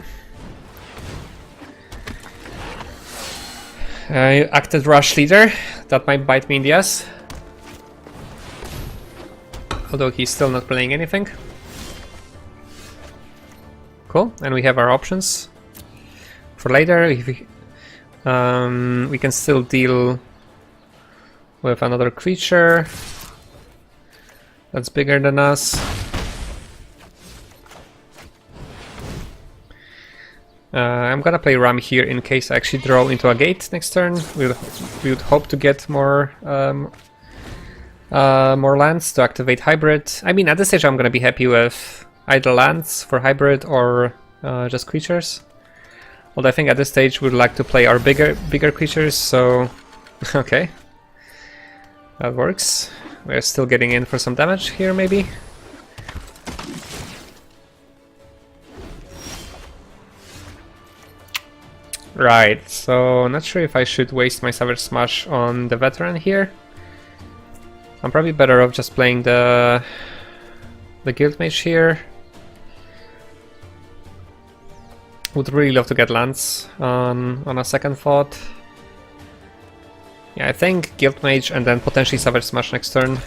I acted Rush Leader. That might bite me in the ass. Although he's still not playing anything. Cool, and we have our options. For later, if we can still deal with another creature that's bigger than us. I'm gonna play Ram here in case I actually draw into a gate next turn. We would hope to get more lands to activate hybrid. I mean, at this stage I'm gonna be happy with either lands for hybrid or just creatures. Although I think at this stage we'd like to play our bigger creatures, so okay. That works. We're still getting in for some damage here, maybe. Right, so not sure if I should waste my Savage Smash on the veteran here. I'm probably better off just playing the Guild Mage here. Would really love to get lands on a second thought. Yeah, I think Guild Mage and then potentially Savage Smash next turn.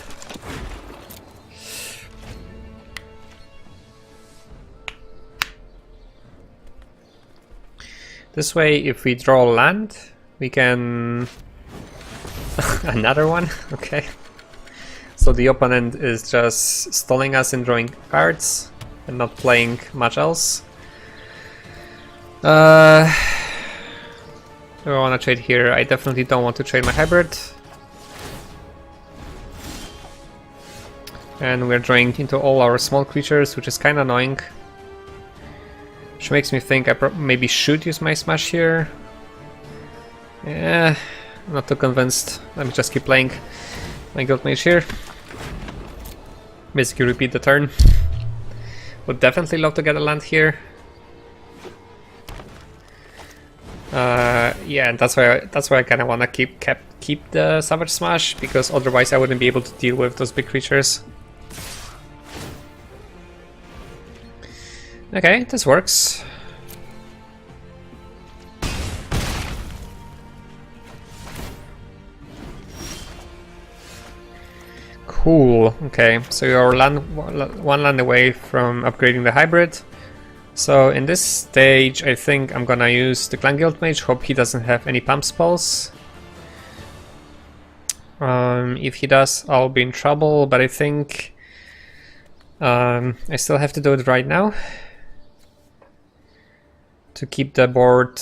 This way, if we draw land, we can... another one? Okay. So the opponent is just stalling us in drawing cards and not playing much else. Do I want to trade here? I definitely don't want to trade my hybrid. And we're drawing into all our small creatures, which is kind of annoying. Which makes me think I maybe should use my Smash here. Yeah, I'm not too convinced. Let me just keep playing my Guild Mage here. Basically repeat the turn. Would definitely love to get a land here. Yeah, and that's why I kind of want to keep the Savage Smash, because otherwise I wouldn't be able to deal with those big creatures. Okay, this works. Cool. Okay, so you're one land away from upgrading the hybrid. So in this stage, I think I'm gonna use the Clan Guild Mage. Hope he doesn't have any pump spells. If he does, I'll be in trouble. But I think I still have to do it right now to keep the board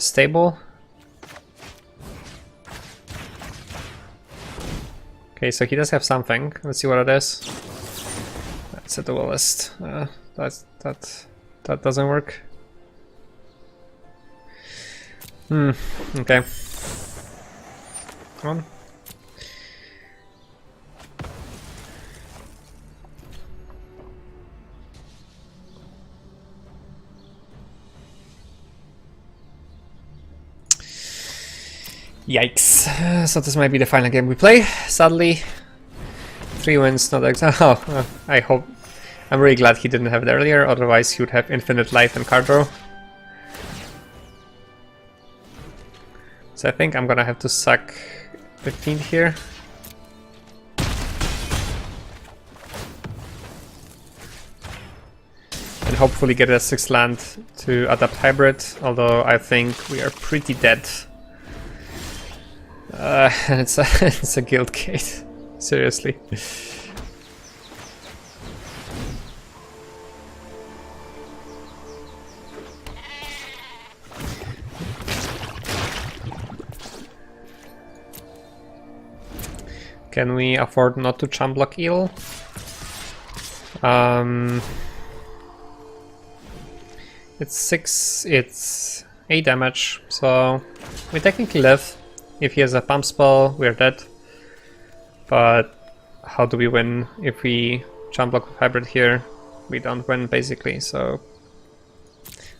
stable. Okay, so he does have something. Let's see what it is. That's a duelist. That doesn't work. Okay. Come on. Yikes. So this might be the final game we play, sadly. 3 wins, not exact. Oh, I hope. I'm really glad he didn't have it earlier, otherwise he would have infinite life and card draw. So I think I'm gonna have to sack the Fiend here. And hopefully get a 6th land to adapt hybrid, although I think we are pretty dead. And it's a guild gate. Seriously. Can we afford not to chump block Eel? It's 6, it's 8 damage, so we technically live. If he has a pump spell, we're dead. But how do we win? If we jump block with hybrid here, we don't win basically, so...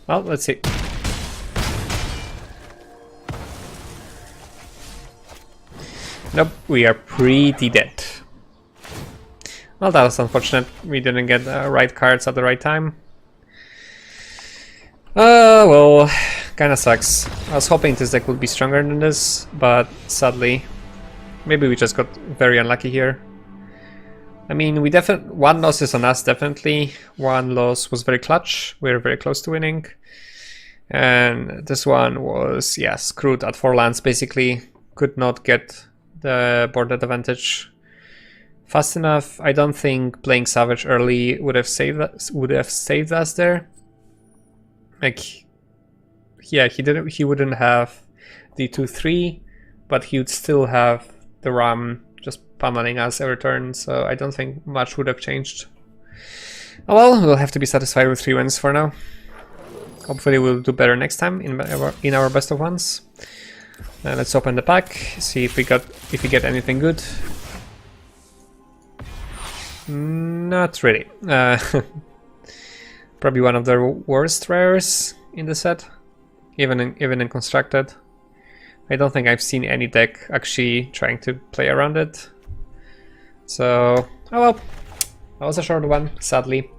Well, let's see. Nope, we are pretty dead. Well, that was unfortunate. We didn't get the right cards at the right time. Well, kinda sucks. I was hoping this deck would be stronger than this, but sadly, maybe we just got very unlucky here. I mean, we one loss is on us, definitely. One loss was very clutch. We were very close to winning. And this one was, yeah, screwed at 4 lands, basically. Could not get the board advantage fast enough. I don't think playing Savage early would have saved us there. Like, yeah, he wouldn't have the 2/3, but he would still have the Ram just pummeling us every turn, so I don't think much would have changed. Oh well, we'll have to be satisfied with 3 wins for now. Hopefully we'll do better next time in our best of ones. Let's open the pack, see if we get anything good. Not really. Probably one of the worst rares in the set, even in constructed. I don't think I've seen any deck actually trying to play around it. So, oh well, that was a short one, sadly.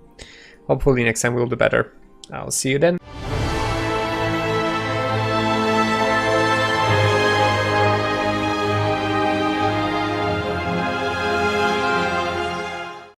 Hopefully next time we'll do better. I'll see you then.